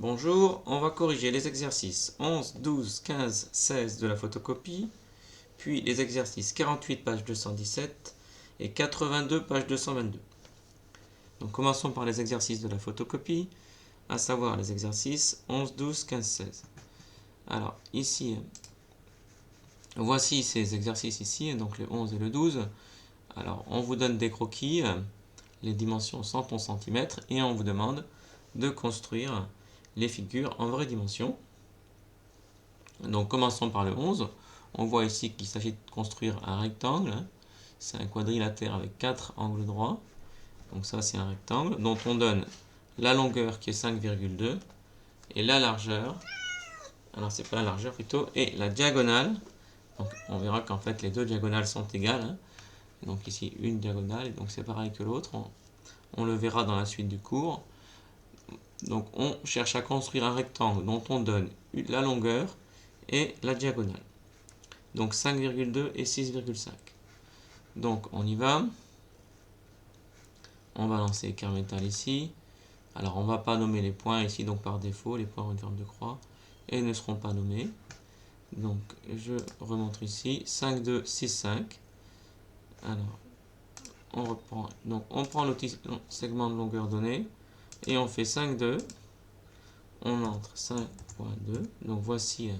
Bonjour, on va corriger les exercices 11, 12, 15, 16 de la photocopie, puis les exercices 48 page 217 et 82 page 222. Donc commençons par les exercices de la photocopie, à savoir les exercices 11, 12, 15, 16. Alors ici, voici ces exercices ici, donc le 11 et le 12. Alors on vous donne des croquis, les dimensions sont en centimètres et on vous demande de construire les figures en vraies dimensions. Donc commençons par le 11. On voit ici qu'il s'agit de construire un rectangle. C'est un quadrilatère avec 4 angles droits. Donc ça c'est un rectangle dont on donne la longueur qui est 5,2 et la largeur, alors c'est pas la largeur plutôt, et la diagonale. Donc on verra qu'en fait les deux diagonales sont égales. Donc ici une diagonale, et donc c'est pareil que l'autre. On le verra dans la suite du cours. Donc on cherche à construire un rectangle dont on donne la longueur et la diagonale. Donc 5,2 et 6,5. Donc on y va. On va lancer écart métal ici. Alors on ne va pas nommer les points ici, donc par défaut, les points ont une forme de croix et ne seront pas nommés. Donc je remonte ici. 5,2, 6,5. Alors on reprend. Donc on prend le segment de longueur donné et on fait 5,2. On entre 5,2. Donc voici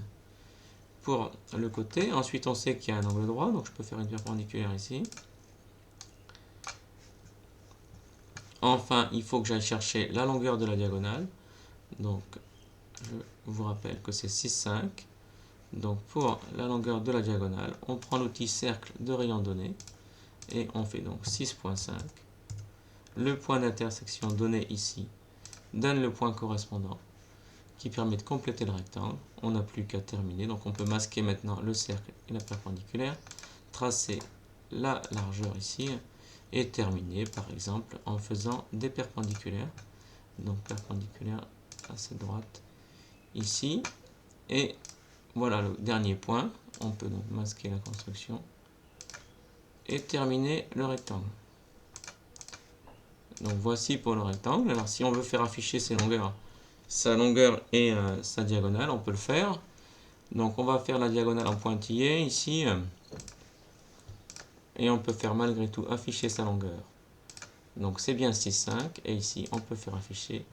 pour le côté. Ensuite on sait qu'il y a un angle droit, donc je peux faire une perpendiculaire ici. Enfin, il faut que j'aille chercher la longueur de la diagonale. Donc, je vous rappelle que c'est 6,5. Donc, pour la longueur de la diagonale, on prend l'outil cercle de rayon donné. Et on fait donc 6,5. Le point d'intersection donné ici donne le point correspondant qui permet de compléter le rectangle. On n'a plus qu'à terminer. Donc, on peut masquer maintenant le cercle et la perpendiculaire. Tracer la largeur ici. Et terminer par exemple en faisant des perpendiculaires. Donc perpendiculaire à cette droite ici. Et voilà le dernier point. On peut donc masquer la construction et terminer le rectangle. Donc voici pour le rectangle. Alors si on veut faire afficher ses longueurs, sa longueur et sa diagonale, on peut le faire. Donc on va faire la diagonale en pointillé ici. Et on peut faire malgré tout afficher sa longueur. Donc c'est bien 6,5 et ici on peut faire afficher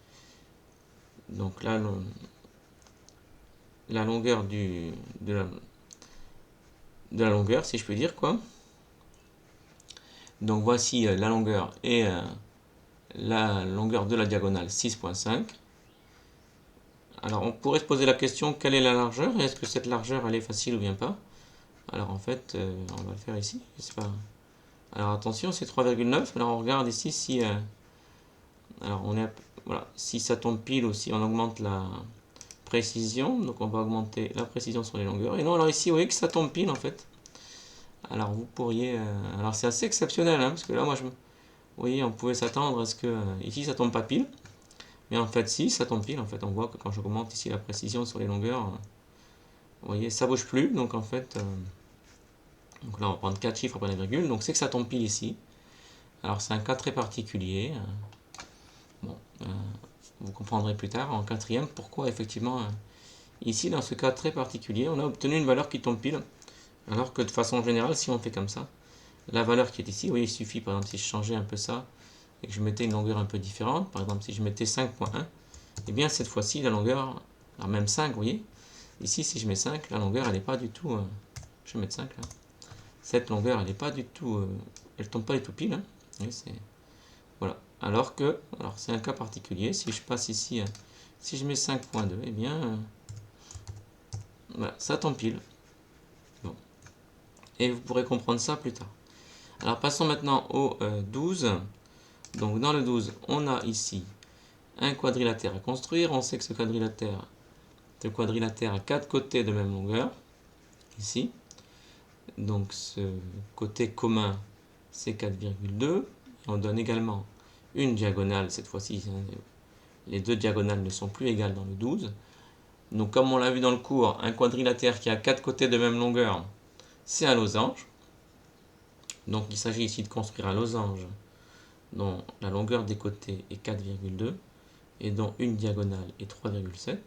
donc la longueur de la longueur, si je peux dire quoi. Donc voici la longueur et la longueur de la diagonale 6,5. Alors on pourrait se poser la question, quelle est la largeur et est-ce que cette largeur elle est facile ou bien pas. Alors en fait on va le faire ici, je sais pas. Alors attention, c'est 3,9. Alors on regarde ici si alors on est voilà, si ça tombe pile ou si on augmente la précision. Donc on va augmenter la précision sur les longueurs. Et non, alors ici vous voyez que ça tombe pile en fait. Alors vous pourriez alors c'est assez exceptionnel hein, parce que là moi vous voyez, on pouvait s'attendre à ce que ici ça tombe pas pile. Mais en fait si, ça tombe pile en fait. On voit que quand j'augmente ici la précision sur les longueurs, vous voyez, ça bouge plus. Donc en fait donc là on va prendre 4 chiffres après la virgule. Donc c'est que ça tombe pile ici. Alors c'est un cas très particulier. Bon, vous comprendrez plus tard en quatrième pourquoi effectivement ici dans ce cas très particulier on a obtenu une valeur qui tombe pile, alors que de façon générale si on fait comme ça, la valeur qui est ici, vous voyez, il suffit par exemple si je changeais un peu ça et que je mettais une longueur un peu différente, par exemple si je mettais 5,1, et bien cette fois-ci la longueur, alors même 5, vous voyez, ici si je mets 5, la longueur elle n'est pas du tout, je vais mettre 5 là, cette longueur elle n'est pas du tout, elle tombe pas du tout pile, hein. C'est voilà. Alors que, alors c'est un cas particulier, si je passe ici, si je mets 5,2, et bien, voilà, ça tombe pile. Bon. Et vous pourrez comprendre ça plus tard. Alors passons maintenant au 12. Donc dans le 12, on a ici un quadrilatère à construire. On sait que ce quadrilatère a 4 côtés de même longueur, ici. Donc ce côté commun, c'est 4,2. On donne également une diagonale, cette fois-ci, les deux diagonales ne sont plus égales dans le 12. Donc comme on l'a vu dans le cours, un quadrilatère qui a 4 côtés de même longueur, c'est un losange. Donc il s'agit ici de construire un losange dont la longueur des côtés est 4,2. et dont une diagonale est 3,7.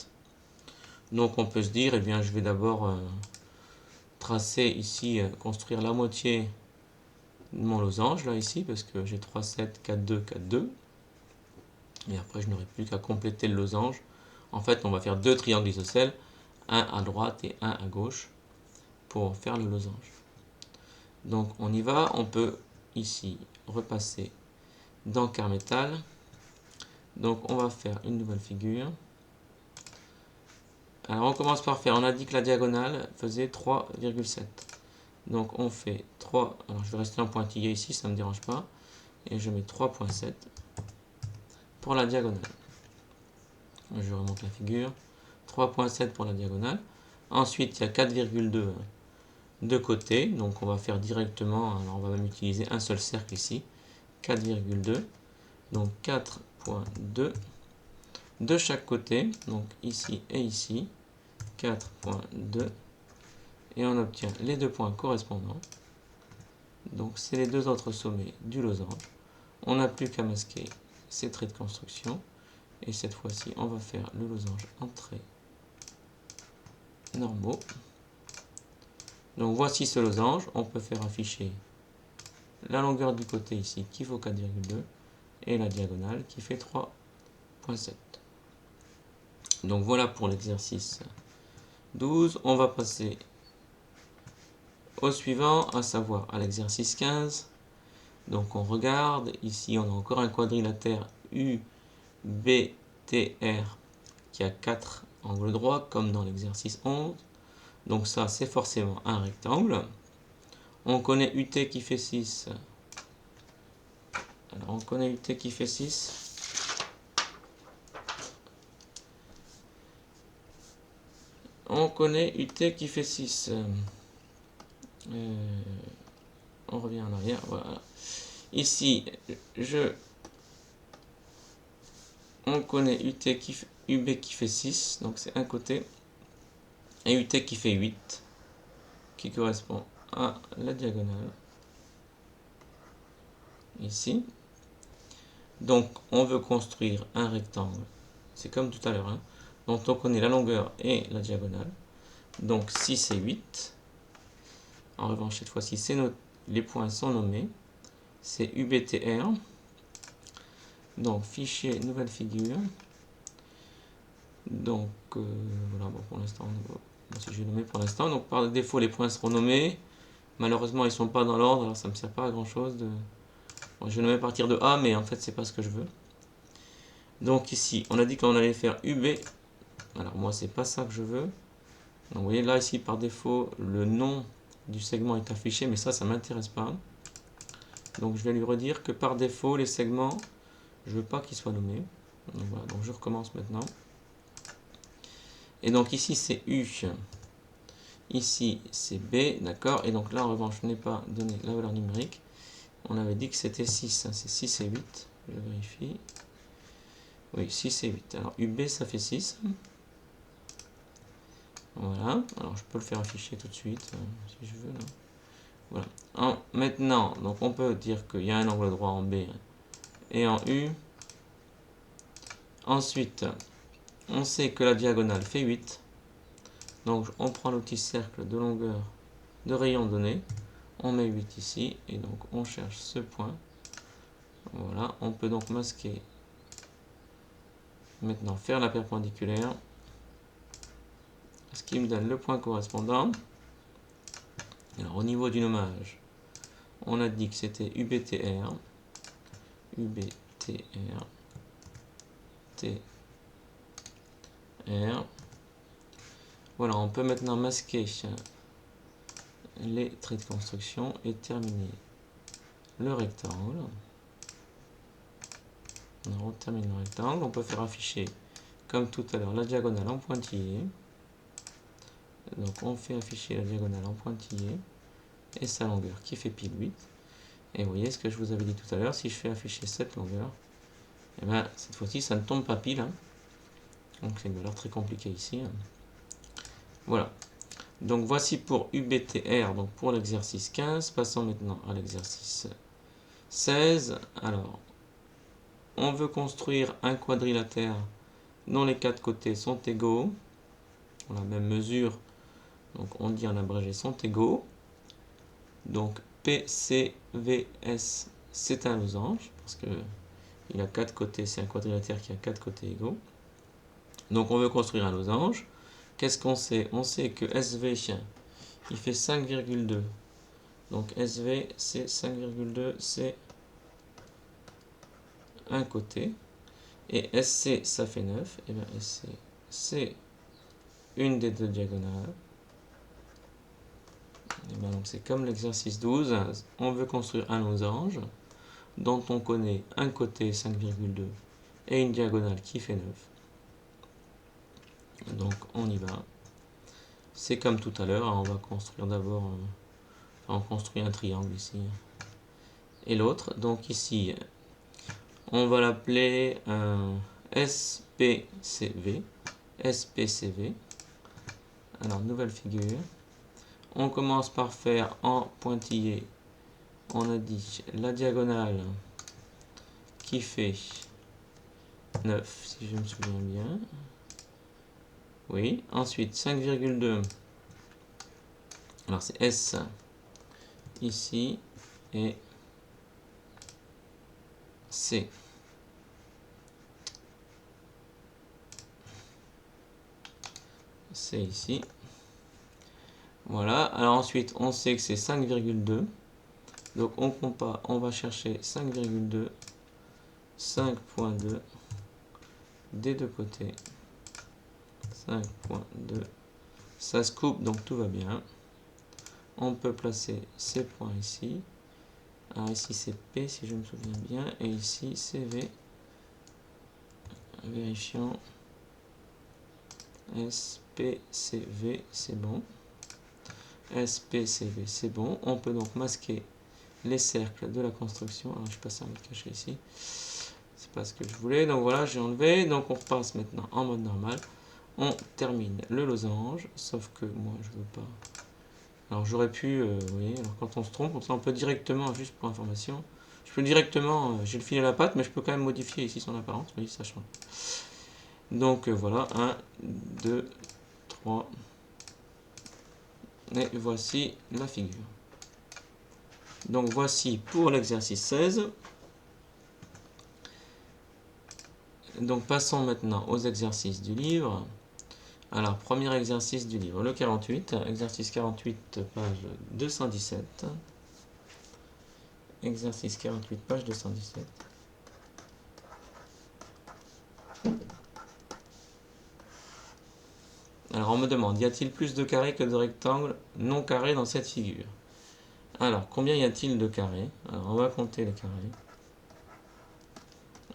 Donc on peut se dire, eh bien je vais d'abord tracer ici, construire la moitié de mon losange là ici, parce que j'ai 3, 7, 4, 2, 4, 2. Et après je n'aurai plus qu'à compléter le losange. En fait on va faire deux triangles isocèles, un à droite et un à gauche, pour faire le losange. Donc on y va, on peut ici repasser dans Carmetal. Donc on va faire une nouvelle figure. Alors on commence par faire, on a dit que la diagonale faisait 3,7. Donc on fait 3, alors je vais rester en pointillé ici, ça ne me dérange pas. Et je mets 3,7 pour la diagonale. Je remonte la figure. 3,7 pour la diagonale. Ensuite il y a 4,2 de côté, donc on va faire directement, alors on va même utiliser un seul cercle ici. 4,2, donc 4,2 de chaque côté, donc ici et ici. 4,2 et on obtient les deux points correspondants. Donc c'est les deux autres sommets du losange. On n'a plus qu'à masquer ces traits de construction et cette fois-ci on va faire le losange en traits normaux. Donc voici ce losange, on peut faire afficher la longueur du côté ici qui vaut 4,2 et la diagonale qui fait 3,7. Donc voilà pour l'exercice 12. On va passer au suivant, à savoir à l'exercice 15. Donc on regarde, ici on a encore un quadrilatère UBTR qui a 4 angles droits comme dans l'exercice 11. Donc ça c'est forcément un rectangle. On connaît UT qui fait 6. Alors on connaît UT qui fait 6. On connaît UT qui fait 6. On revient en arrière. Voilà. Ici, on connaît UB qui fait 6, donc c'est un côté. Et UT qui fait 8, qui correspond à la diagonale. Ici. Donc, on veut construire un rectangle. C'est comme tout à l'heure. Hein. Donc, on connaît la longueur et la diagonale. Donc, 6 et 8. En revanche, cette fois-ci, les points sont nommés. C'est UBTR. Donc, fichier, nouvelle figure. Donc, voilà, bon, pour l'instant, si je vais nommer pour l'instant. Donc, par défaut, les points seront nommés. Malheureusement, ils ne sont pas dans l'ordre, alors ça ne me sert pas à grand chose. Bon, je vais nommer à partir de A, mais en fait, c'est pas ce que je veux. Donc, ici, on a dit qu'on allait faire UB. Alors, moi, c'est pas ça que je veux. Donc, vous voyez, là, ici, par défaut, le nom du segment est affiché, mais ça ne m'intéresse pas. Donc, je vais lui redire que par défaut, les segments, je ne veux pas qu'ils soient nommés. Donc, voilà, donc je recommence maintenant. Et donc, ici, c'est U. Ici, c'est B, d'accord. Et donc là, en revanche, je n'ai pas donné la valeur numérique. On avait dit que c'était 6. Hein, c'est 6 et 8. Je vérifie. Oui, 6 et 8. Alors, UB, ça fait 6. Voilà. Alors, je peux le faire afficher tout de suite, si je veux. Là. Voilà. Maintenant, donc on peut dire qu'il y a un angle droit en B et en U. Ensuite, on sait que la diagonale fait 8. Donc, on prend le petit cercle de longueur de rayon donné. On met 8 ici. Et donc, on cherche ce point. Voilà. On peut donc masquer. Maintenant, faire la perpendiculaire. Ce qui me donne le point correspondant. Alors, au niveau du nommage, on a dit que c'était UBTR. UBTR. TR. Voilà, on peut maintenant masquer les traits de construction et terminer le rectangle. On termine le rectangle. On peut faire afficher, comme tout à l'heure, la diagonale en pointillé. Donc on fait afficher la diagonale en pointillé et sa longueur qui fait pile 8. Et vous voyez ce que je vous avais dit tout à l'heure, si je fais afficher cette longueur, et bien cette fois-ci ça ne tombe pas pile. Hein. Donc c'est une valeur très compliquée ici. Hein. Voilà. Donc voici pour UBTR, donc pour l'exercice 15. Passons maintenant à l'exercice 16. Alors, on veut construire un quadrilatère dont les quatre côtés sont égaux, ont la même mesure, donc on dit en abrégé sont égaux. Donc PCVS c'est un losange, parce que il a quatre côtés, c'est un quadrilatère qui a quatre côtés égaux. Donc on veut construire un losange. Qu'est-ce qu'on sait? On sait que SV il fait 5,2. Donc SV c'est 5,2, c'est un côté. Et SC ça fait 9. Et bien SC c'est une des deux diagonales. Et bien donc c'est comme l'exercice 12. On veut construire un losange dont on connaît un côté 5,2 et une diagonale qui fait 9. Donc on y va. C'est comme tout à l'heure, on va construire d'abord, on construit un triangle ici et l'autre. Donc ici, on va l'appeler SPCV. SPCV. Alors nouvelle figure. On commence par faire en pointillé, on a dit la diagonale qui fait 9 si je me souviens bien. Oui, ensuite 5,2. Alors c'est S ici et C. C ici. Voilà, alors ensuite on sait que c'est 5,2. Donc on compare, on va chercher 5,2, 5,2 des deux côtés. 5,2. Ça se coupe, donc tout va bien. On peut placer ces points ici. Alors ici c'est P si je me souviens bien. Et ici c'est V. Vérifiant. SPCV, c'est bon. SPCV, c'est bon. On peut donc masquer les cercles de la construction. Alors je passe un mode caché ici. C'est pas ce que je voulais. Donc voilà, j'ai enlevé. Donc on repasse maintenant en mode normal. On termine le losange. Sauf que moi je veux pas. Alors j'aurais pu, vous voyez, alors quand on se trompe, comme ça on peut directement, juste pour information, je peux directement, j'ai le fil à la patte, mais je peux quand même modifier ici son apparence, vous voyez, ça change. Donc voilà, 1, 2, 3, et voici la figure. Donc voici pour l'exercice 16. Donc passons maintenant aux exercices du livre. Alors, premier exercice du livre, le 48, exercice 48, page 217. Exercice 48, page 217. Alors, on me demande, y a-t-il plus de carrés que de rectangles non carrés dans cette figure? Alors, combien y a-t-il de carrés? Alors, on va compter les carrés.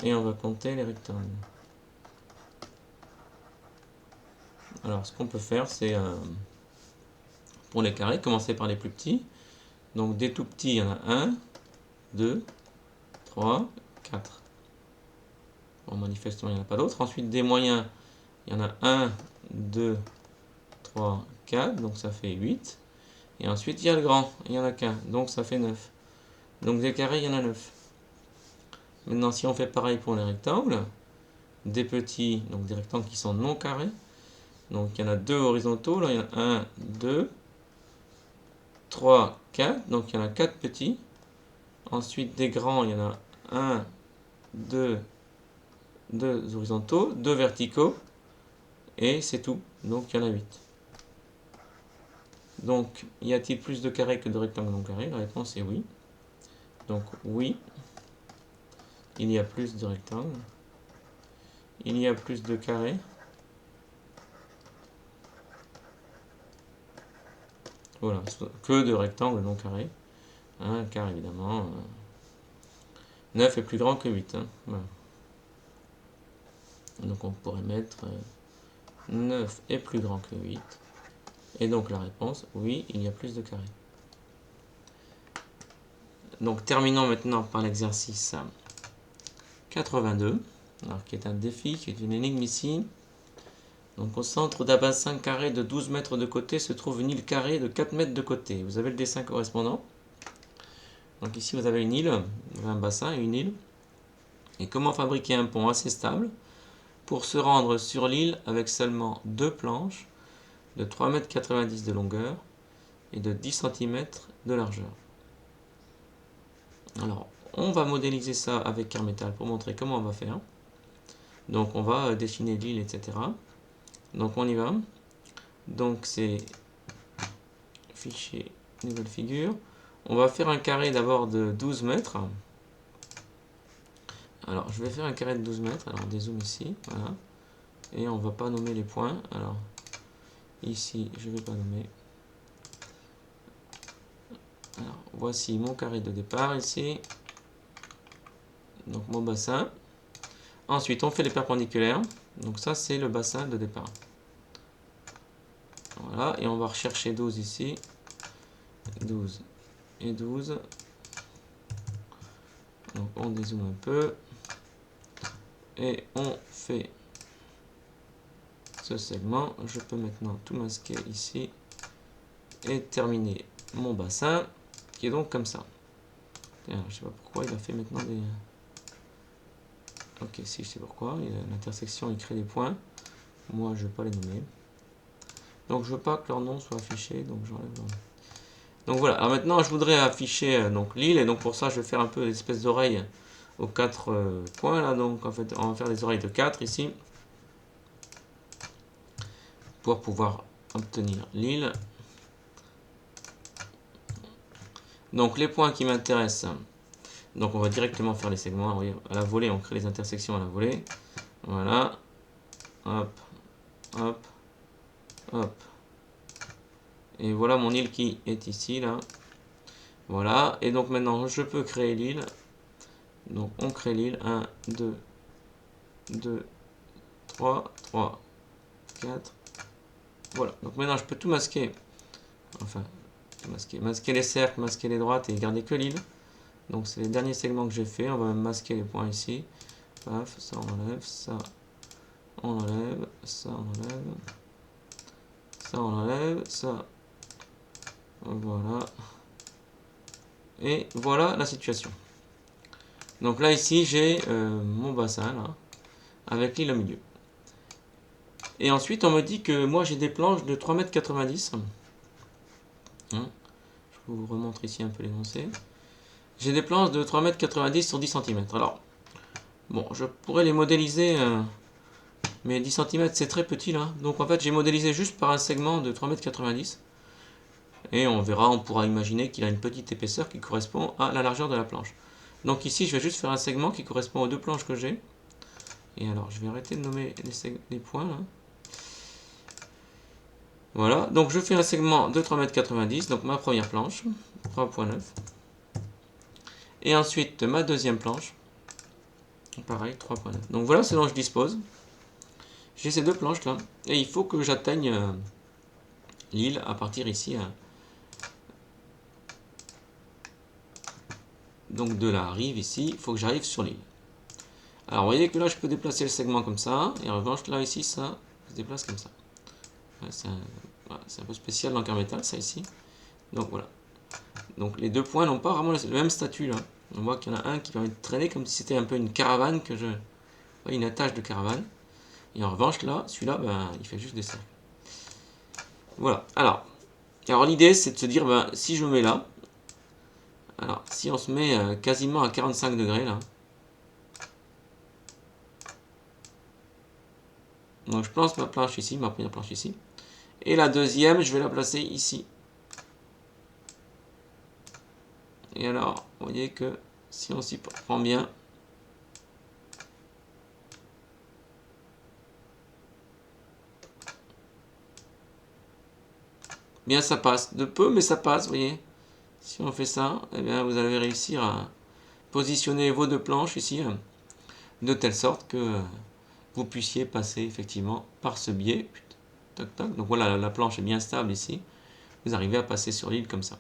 Et on va compter les rectangles. Alors, ce qu'on peut faire, c'est, pour les carrés, commencer par les plus petits. Donc, des tout petits, il y en a 1, 2, 3, 4. Bon, manifestement, il n'y en a pas d'autres. Ensuite, des moyens, il y en a 1, 2, 3, 4. Donc, ça fait 8. Et ensuite, il y a le grand. Il n'y en a qu'un. Donc, ça fait 9. Donc, des carrés, il y en a 9. Maintenant, si on fait pareil pour les rectangles, des petits, donc des rectangles qui sont non carrés. Donc, il y en a 2 horizontaux. Là, il y en a 1, 2, 3, 4. Donc, il y en a 4 petits. Ensuite, des grands, il y en a 1, 2, 2 horizontaux, 2 verticaux. Et c'est tout. Donc, il y en a 8. Donc, y a-t-il plus de carrés que de rectangles non carrés? La réponse est oui. Donc, oui, il y a plus de rectangles. Il y a plus de carrés. Voilà, que de rectangles non carrés. Hein, car évidemment, 9 est plus grand que 8. Hein, voilà. Donc on pourrait mettre 9 est plus grand que 8. Et donc la réponse, oui, il y a plus de carrés. Donc terminons maintenant par l'exercice 82, alors, qui est un défi, qui est une énigme ici. Donc au centre d'un bassin carré de 12 mètres de côté se trouve une île carrée de 4 mètres de côté. Vous avez le dessin correspondant. Donc ici vous avez une île, vous avez un bassin et une île. Et comment fabriquer un pont assez stable pour se rendre sur l'île avec seulement 2 planches de 3,90 m de longueur et de 10 cm de largeur. Alors, on va modéliser ça avec Carmetal pour montrer comment on va faire. Donc, on va dessiner l'île, etc. Donc, on y va. Donc, c'est fichier, nouvelle figure. On va faire un carré d'abord de 12 mètres. Alors, je vais faire un carré de 12 mètres. Alors, on dézoome ici. Voilà. Et on va pas nommer les points. Alors, ici, je vais pas nommer. Alors, voici mon carré de départ ici. Donc, mon bassin. Ensuite, on fait les perpendiculaires. Donc, ça, c'est le bassin de départ. Voilà. Et on va rechercher 12 ici. 12 et 12. Donc, on dézoome un peu. Et on fait ce segment. Je peux maintenant tout masquer ici. Et terminer mon bassin. Qui est donc comme ça. Alors, je sais pas pourquoi il a fait maintenant des... Ok, si je sais pourquoi. L'intersection, il crée des points. Moi, je ne vais pas les nommer. Donc, je veux pas que leur nom soit affiché. Donc, j'enlève leur nom. Donc, voilà. Alors, maintenant, je voudrais afficher donc l'île. Et donc, pour ça, je vais faire un peu d'espèces d'oreilles aux 4 points. Là, donc, en fait, on va faire des oreilles de 4 ici. Pour pouvoir obtenir l'île. Donc, les points qui m'intéressent. Donc, on va directement faire les segments. Vous voyez, à la volée, on crée les intersections à la volée. Voilà. Hop. Hop. Hop. Et voilà mon île qui est ici, là. Voilà. Et donc maintenant, je peux créer l'île. Donc on crée l'île. 1, 2, 2, 3, 3, 4. Voilà. Donc maintenant, je peux tout masquer. Enfin, tout masquer. Masquer les cercles, masquer les droites et garder que l'île. Donc c'est les derniers segments que j'ai fait. On va même masquer les points ici. Paf, ça on enlève, ça on enlève, ça on enlève. Ça on enlève, ça... Voilà. Et voilà la situation. Donc là ici j'ai mon bassin là, avec l'île au milieu. Et ensuite on me dit que moi j'ai des planches de 3,90 m. Je vous remontre ici un peu l'énoncé. J'ai des planches de 3,90 m sur 10 cm. Alors, bon, je pourrais les modéliser, mais 10 cm c'est très petit là. Donc en fait j'ai modélisé juste par un segment de 3,90 m. Et on verra, on pourra imaginer qu'il a une petite épaisseur qui correspond à la largeur de la planche. Donc ici, je vais juste faire un segment qui correspond aux 2 planches que j'ai. Et alors, je vais arrêter de nommer les points là. Voilà, donc je fais un segment de 3,90 m, donc ma première planche, 3,9. Et ensuite, ma deuxième planche, pareil, 3,9. Donc voilà ce dont je dispose. J'ai ces 2 planches là. Et il faut que j'atteigne l'île à partir ici. Donc de la rive ici, il faut que j'arrive sur l'île. Alors vous voyez que là je peux déplacer le segment comme ça, et en revanche là ici ça se déplace comme ça. C'est un peu spécial dans Carmetal ça ici. Donc voilà. Donc les 2 points n'ont pas vraiment le même statut là. On voit qu'il y en a un qui permet de traîner comme si c'était un peu une caravane que je... une attache de caravane. Et en revanche là, celui-là, ben, il fait juste des cercles. Voilà. Alors l'idée c'est de se dire, ben, si je me mets là, alors si on se met quasiment à 45 degrés là, donc je place ma planche ici, ma première planche ici. Et la deuxième, je vais la placer ici. Et alors, vous voyez que si on s'y prend bien, bien ça passe. De peu, mais ça passe, vous voyez. Si on fait ça, eh bien vous allez réussir à positionner vos 2 planches ici, de telle sorte que vous puissiez passer effectivement par ce biais. Toc, toc. Donc voilà, la planche est bien stable ici. Vous arrivez à passer sur l'île comme ça.